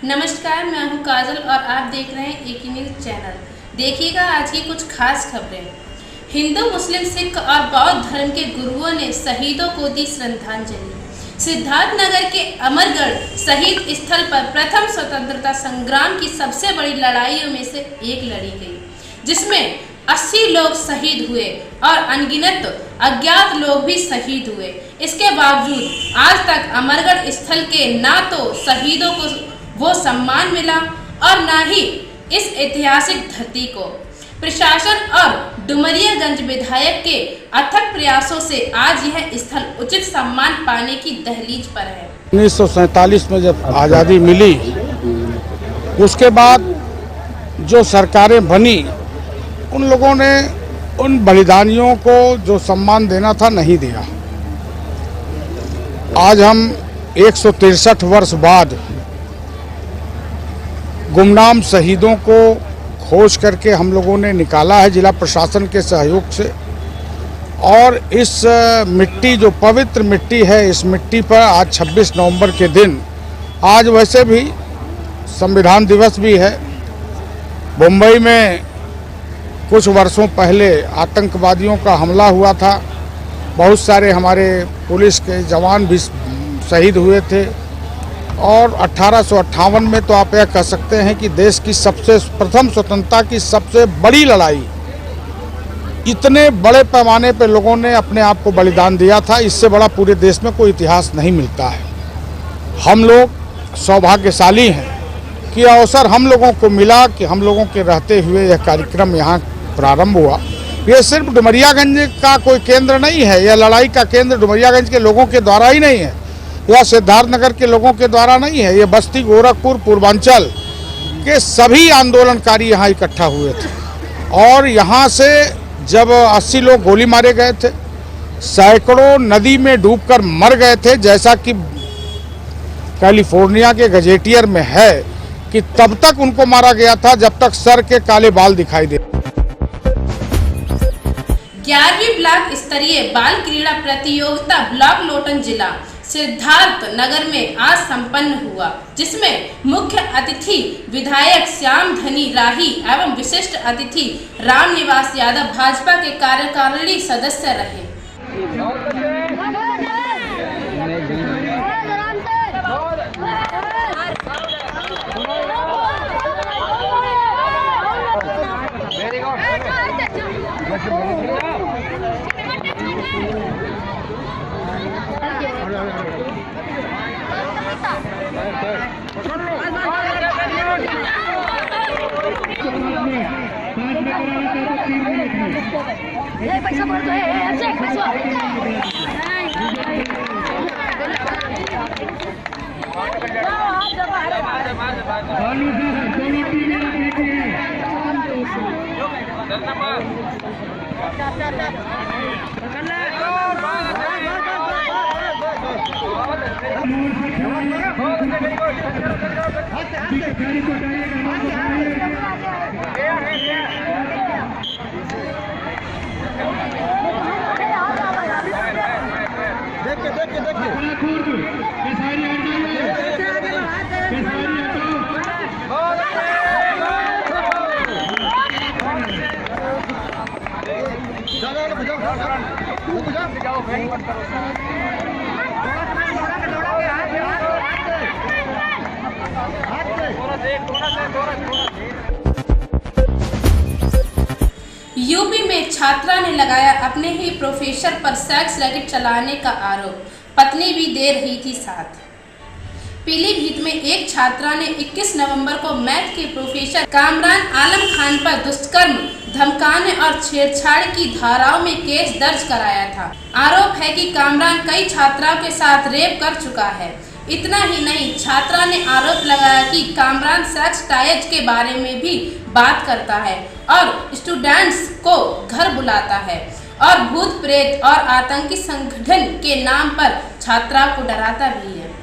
नमस्कार, मैं हूं काजल और आप देख रहे हैं एक न्यूज़ चैनल। देखिएगा आज की कुछ खास खबरें। हिंदू, मुस्लिम, सिख और बौद्ध धर्म के गुरुओं ने शहीदों को दी श्रद्धांजलि। सिद्धार्थनगर के अमरगढ़ शहीद स्थल पर प्रथम स्वतंत्रता संग्राम की सबसे बड़ी लड़ाइयों में से एक लड़ी गई, जिसमें 80 लोग शहीद हुए और अनगिनत अज्ञात लोग भी शहीद हुए। इसके बावजूद आज तक अमरगढ़ स्थल के ना तो शहीदों को वो सम्मान मिला और ना ही इस ऐतिहासिक धरती को। प्रशासन और डुमरियागंज विधायक के अथक प्रयासों से आज यह स्थल उचित सम्मान पाने की दहलीज पर है। 1947 में जब आज़ादी मिली, उसके बाद जो सरकारें बनी, उन लोगों ने उन बलिदानियों को जो सम्मान देना था नहीं दिया। आज हम 163 वर्ष बाद गुमनाम शहीदों को खोज करके हम लोगों ने निकाला है जिला प्रशासन के सहयोग से। और इस मिट्टी, जो पवित्र मिट्टी है, इस मिट्टी पर आज 26 नवंबर के दिन, आज वैसे भी संविधान दिवस भी है। मुंबई में कुछ वर्षों पहले आतंकवादियों का हमला हुआ था, बहुत सारे हमारे पुलिस के जवान भी शहीद हुए थे। और 1858 में तो आप यह कह सकते हैं कि देश की सबसे प्रथम स्वतंत्रता की सबसे बड़ी लड़ाई, इतने बड़े पैमाने पर लोगों ने अपने आप को बलिदान दिया था। इससे बड़ा पूरे देश में कोई इतिहास नहीं मिलता है। हम लोग सौभाग्यशाली हैं कि अवसर हम लोगों को मिला कि हम लोगों के रहते हुए यह कार्यक्रम यहाँ प्रारंभ हुआ। ये सिर्फ डुमरियागंज का कोई केंद्र नहीं है, यह लड़ाई का केंद्र डुमरियागंज के लोगों के द्वारा ही नहीं है, यह सिद्धार्थनगर के लोगों के द्वारा नहीं है, ये बस्ती, गोरखपुर, पूर्वांचल के सभी आंदोलनकारी यहाँ इकट्ठा हुए थे। और यहाँ से जब 80 लोग गोली मारे गए थे, सैकड़ों नदी में डूबकर मर गए थे, जैसा कि कैलिफोर्निया के गजेटियर में है कि तब तक उनको मारा गया था जब तक सर के काले बाल दिखाई दे। 11वीं ब्लॉक स्तरीय बाल क्रीड़ा प्रतियोगिता ब्लॉक लोटन जिला सिद्धार्थनगर में आज संपन्न हुआ, जिसमें मुख्य अतिथि विधायक श्याम धनी राही एवं विशिष्ट अतिथि रामनिवास यादव भाजपा के कार्यकारिणी सदस्य रहे। यूपी में छात्रा ने लगाया अपने ही प्रोफेसर पर सेक्स रैकेट चलाने का आरोप, पत्नी भी दे रही थी साथ। पीलीभीत में एक छात्रा ने 21 नवंबर को मैथ के प्रोफेसर कामरान आलम खान पर दुष्कर्म, धमकाने और छेड़छाड़ की धाराओं में केस दर्ज कराया था। आरोप है कि कामरान कई छात्राओं के साथ रेप कर चुका है। इतना ही नहीं, छात्रा ने आरोप लगाया कि कामरान सेक्स टॉयज के बारे में भी बात करता है और स्टूडेंट्स को घर बुलाता है और भूत प्रेत और आतंकी संगठन के नाम पर छात्रा को डराता भी है।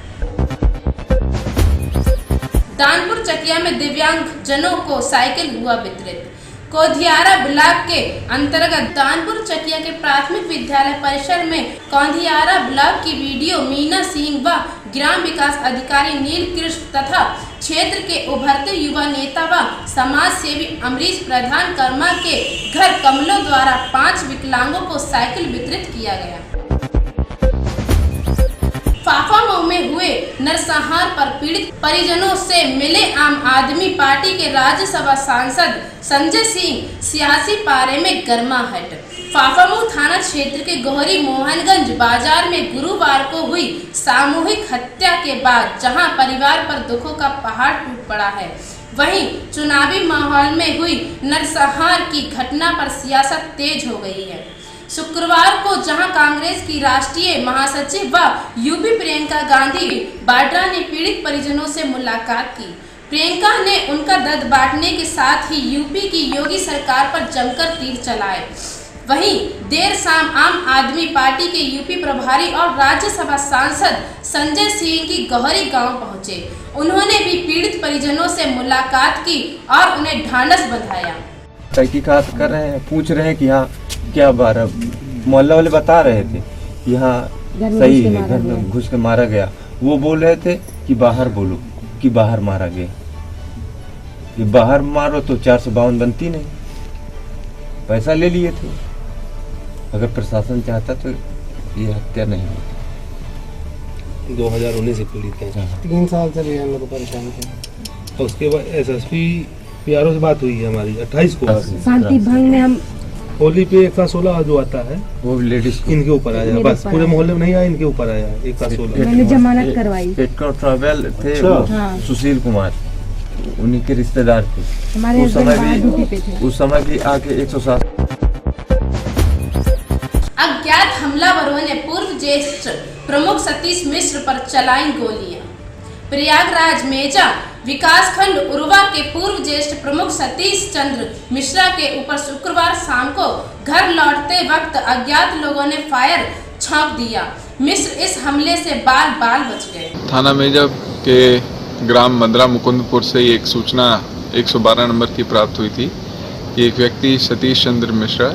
दानपुर चकिया में दिव्यांग जनों को साइकिल हुआ वितरित। कोंधियारा ब्लॉक के अंतर्गत दानपुर चकिया के प्राथमिक विद्यालय परिसर में कोंधियारा ब्लॉक की वीडियो मीना सिंह व ग्राम विकास अधिकारी नील कृष्ण तथा क्षेत्र के उभरते युवा नेता व समाज सेवी अमरीश प्रधान कर्मा के घर कमलों द्वारा 5 विकलांगों को साइकिल वितरित किया गया। फाफामऊ में हुए नरसंहार पर पीड़ित परिजनों से मिले आम आदमी पार्टी के राज्यसभा सांसद संजय सिंह सियासी पारे में गर्माहट। फाफामऊ थाना क्षेत्र के गोहरी मोहनगंज बाजार में गुरुवार को हुई सामूहिक हत्या के बाद जहां परिवार पर दुखों का पहाड़ टूट पड़ा है, वहीं चुनावी माहौल में हुई नरसंहार की घटना पर सियासत तेज हो गई है। शुक्रवार को जहां कांग्रेस की राष्ट्रीय महासचिव व यूपी प्रियंका गांधी वाड्रा ने पीड़ित परिजनों से मुलाकात की। प्रियंका ने उनका दर्द बांटने के साथ ही यूपी की योगी सरकार पर जमकर तीर चलाए। वहीं देर शाम आम आदमी पार्टी के यूपी प्रभारी और राज्यसभा सांसद संजय सिंह की गोहरी गांव पहुंचे। उन्होंने भी पीड़ित परिजनों से मुलाकात की और उन्हें ढांढस बंधाया। तहकीकात कर रहे हैं, पूछ रहे हैं कि यहाँ क्या बार मोहल्ला वाले बता रहे थे यहाँ सही है, घर में घुस के मारा गया। वो बोल रहे थे कि बाहर बोलो कि बाहर मारा गया। ये बाहर मारो तो 452 बनती नहीं, पैसा ले लिए थे। अगर प्रशासन चाहता तो ये हत्या नहीं होती। 2019 से पीड़ित हैं, 3 साल से भी हम लोग परेशान थे। और उसके बाद एसएसपी पीआरओ से बात हुई है हमारी 28 को। शांति भंग में हम होली पे 116 जो आता है वो लेडीज इनके ऊपर आया, बस पूरे मोहल्ले में नहीं आया, इनके ऊपर आया 116। मैंने जमानत करवाई। ट्रैवल थे हाँ। सुशील कुमार, उन्हीं के रिश्तेदार थे। हमारे उस समय ड्यूटी पे थे। उस समय भी आके 107 अज्ञात हमलावरों ने पूर्व ज्येष्ठ प्रमुख सतीश मिश्र पर चलाई गोलियां। प्रयागराज मेजा विकासखंड उर्वा के पूर्व ज्येष्ठ प्रमुख सतीश चंद्र मिश्रा के ऊपर शुक्रवार शाम को घर लौटते वक्त अज्ञात लोगों ने फायर छौंक दिया। मिश्र इस हमले से बाल बाल बच गए। थाना मेजा के ग्राम मदरा मुकुंदपुर से एक सूचना 112 नंबर की प्राप्त हुई थी कि एक व्यक्ति सतीश चंद्र मिश्रा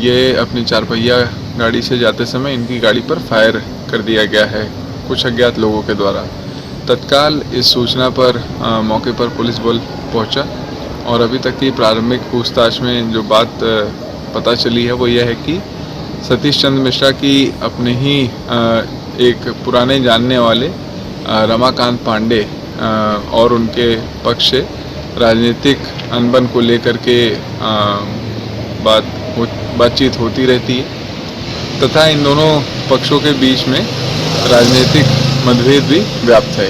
ये अपनी 4 पहिया गाड़ी से जाते समय इनकी गाड़ी पर फायर कर दिया गया है कुछ अज्ञात लोगों के द्वारा। तत्काल इस सूचना पर मौके पर पुलिस बल पहुंचा और अभी तक की प्रारंभिक पूछताछ में जो बात पता चली है वो यह है कि सतीश चंद्र मिश्रा की अपने ही एक पुराने जानने वाले रमाकांत पांडे और उनके पक्ष से राजनीतिक अनबन को लेकर के बातचीत होती रहती है तथा इन दोनों पक्षों के बीच में राजनीतिक मतभेद भी व्याप्त है।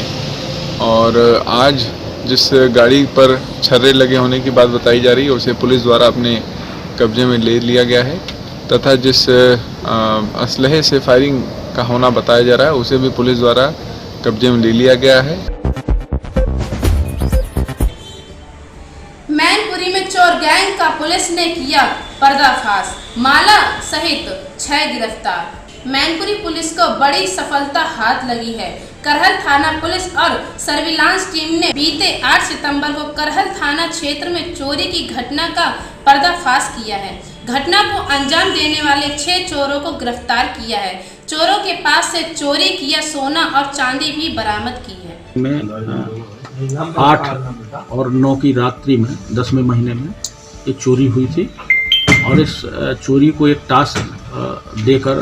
और आज जिस गाड़ी पर छर्रे लगे होने की बात बताई जा रही है उसे पुलिस द्वारा अपने कब्जे में ले लिया गया है तथा जिस असलहे से फायरिंग का होना बताया जा रहा है उसे भी पुलिस द्वारा कब्जे में ले लिया गया है। मैनपुरी में चोर गैंग का पुलिस ने किया पर्दाफाश, माला सहित 6 गिरफ्तार। मैनपुरी पुलिस को बड़ी सफलता हाथ लगी है। करहल थाना पुलिस और सर्विलांस टीम ने बीते 8 सितंबर को करहल थाना क्षेत्र में चोरी की घटना का पर्दाफाश किया है। घटना को अंजाम देने वाले 6 चोरों को गिरफ्तार किया है। चोरों के पास से चोरी किया सोना और चांदी भी बरामद की है। में 8 और 9 की रात्रि में 10वें महीने में एक चोरी हुई थी और इस चोरी को एक टास्क देकर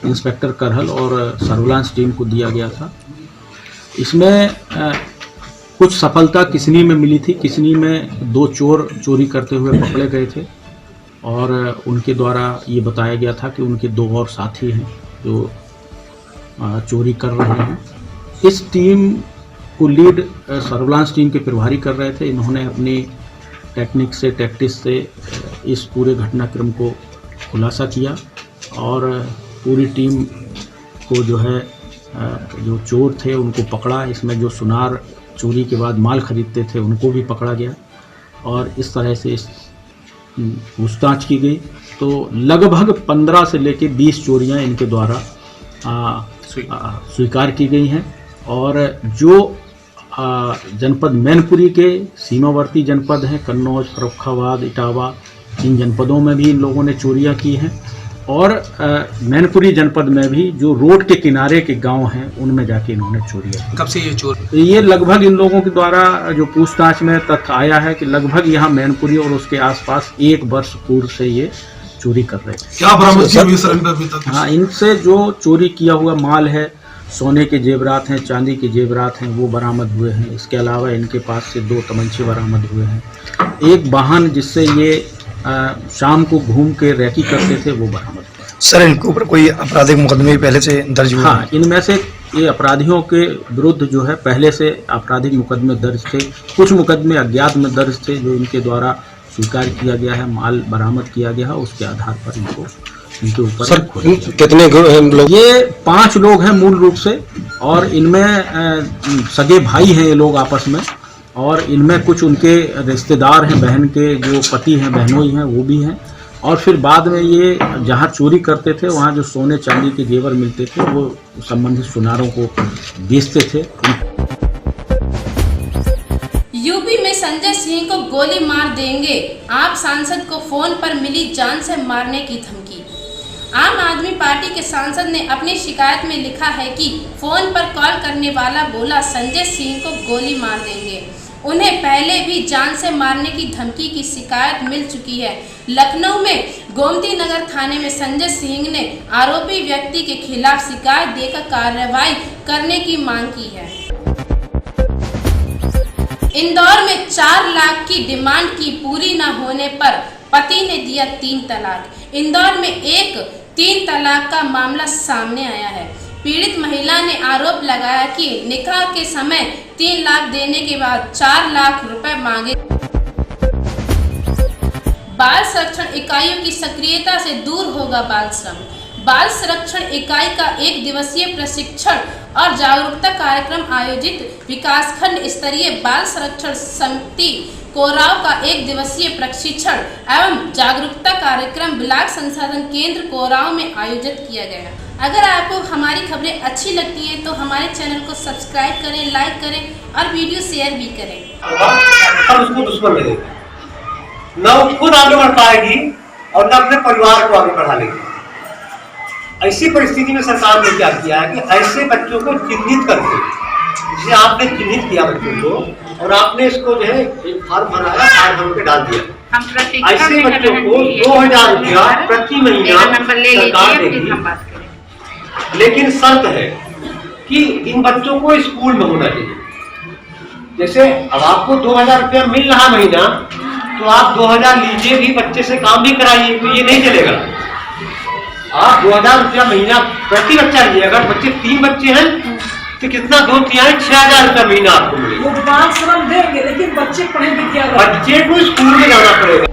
इंस्पेक्टर करहल और सर्विलांस टीम को दिया गया था। इसमें कुछ सफलता किसनी में मिली थी। किसनी में 2 चोर चोरी करते हुए पकड़े गए थे और उनके द्वारा ये बताया गया था कि उनके 2 और साथी हैं जो चोरी कर रहे हैं। इस टीम को लीड सर्विलांस टीम के प्रभारी कर रहे थे। इन्होंने अपनी टैक्टिक्स से इस पूरे घटनाक्रम को खुलासा किया और पूरी टीम को जो है जो चोर थे उनको पकड़ा। इसमें जो सुनार चोरी के बाद माल खरीदते थे उनको भी पकड़ा गया और इस तरह से पूछताछ की गई तो लगभग 15 से लेकर 20 चोरियां इनके द्वारा स्वीकार की गई हैं और जो जनपद मैनपुरी के सीमावर्ती जनपद हैं, कन्नौज, फर्रुखाबाद, इटावा, इन जनपदों में भी इन लोगों ने चोरियां की हैं। और मैनपुरी जनपद में भी जो रोड के किनारे के गांव हैं उनमें जाके इन्होंने चोरियां की। कब से ये चोर? ये लगभग इन लोगों के द्वारा जो पूछताछ में तथ्य आया है कि लगभग यहाँ मैनपुरी और उसके आसपास 1 वर्ष पूर्व से ये चोरी कर रहे थे। क्या बरामदगी हुई सर इनका अभी तक? हाँ, इनसे जो चोरी किया हुआ माल है, सोने के जेवरात हैं, चांदी के जेवरात हैं, वो बरामद हुए हैं। इसके अलावा इनके पास से 2 तमंचे बरामद हुए हैं। एक वाहन जिससे ये शाम को घूम के रैकी करते थे वो बरामद हुआ। सर इनके ऊपर कोई आपराधिक मुकदमे पहले से दर्ज हुए? हाँ, इनमें से ये अपराधियों के विरुद्ध जो है पहले से आपराधिक मुकदमे दर्ज थे। कुछ मुकदमे अज्ञात में दर्ज थे जो इनके द्वारा स्वीकार किया गया है, माल बरामद किया गया है, उसके आधार पर इनके ऊपर। सर कितने लोग? ये 5 लोग हैं मूल रूप से, और इनमें सगे भाई हैं ये लोग आपस में, और इनमें कुछ उनके रिश्तेदार हैं, बहन के जो पति हैं, बहनोई हैं, वो भी हैं। और फिर बाद में ये जहाँ चोरी करते थे वहाँ जो सोने चांदी के जेवर मिलते थे वो संबंधित सुनारों को बेचते थे। यूपी में संजय सिंह को गोली मार देंगे, आप सांसद को फोन पर मिली जान से मारने की धमकी। आम आदमी पार्टी के सांसद ने अपनी शिकायत में लिखा है कि फोन पर कॉल करने वाला बोला संजय सिंह को गोली मार देंगे। उन्हें पहले भी जान से मारने की धमकी की शिकायत मिल चुकी है। लखनऊ में गोमती नगर थाने में संजय सिंह ने आरोपी व्यक्ति के खिलाफ शिकायत देकर कार्रवाई करने की मांग की है। इंदौर में 4 लाख की डिमांड की पूरी न होने पर पति ने दिया 3 तलाक। इंदौर में एक 3 तलाक का मामला सामने आया है। पीड़ित महिला ने आरोप लगाया कि निकाह के समय 3 लाख देने के बाद 4 लाख रुपए मांगे। बाल संरक्षण इकाइयों की सक्रियता से दूर होगा बाल श्रम। बाल संरक्षण इकाई का 1 दिवसीय प्रशिक्षण और जागरूकता कार्यक्रम आयोजित विकासखंड स्तरीय बाल संरक्षण समिति कोराव का 1 दिवसीय प्रशिक्षण एवं जागरूकता कार्यक्रम ब्लॉक संसाधन केंद्र कोराव में आयोजित किया गया। अगर आपको हमारी खबरें अच्छी लगती हैं तो हमारे चैनल को सब्सक्राइब करें, लाइक करें और वीडियो शेयर भी करें। और उसको दुश्मन लगेगा, न वो खुद आगे बढ़ पाएगी और न अपने परिवार को आगे बढ़ा लेगी। ऐसी परिस्थिति में सरकार ने क्या किया है कि ऐसे बच्चों को चिन्हित करके, जिसे आपने चिन्हित किया बच्चों को और आपने इसको जो है एक फॉर्म भराया, फॉर्म भर के डाल दिया। ऐसे बच्चों को 2000 रुपया प्रति महीना सरकार देगी, लेकिन शर्त है कि इन बच्चों को स्कूल में होना चाहिए। जैसे अब आपको 2000 रुपया मिल रहा महीना, तो आप 2000 लीजिए भी, बच्चे से काम भी कराइए, तो ये नहीं चलेगा। आप 2000 रुपया महीना प्रति बच्चा लीजिए। अगर बच्चे 3 बच्चे हैं तो कितना 2 तिहाई 6000 रुपया महीना आपको मिलेगा। वो बाल श्रम देंगे, लेकिन बच्चे पढ़े लिखे, बच्चे को स्कूल में जाना पड़ेगा।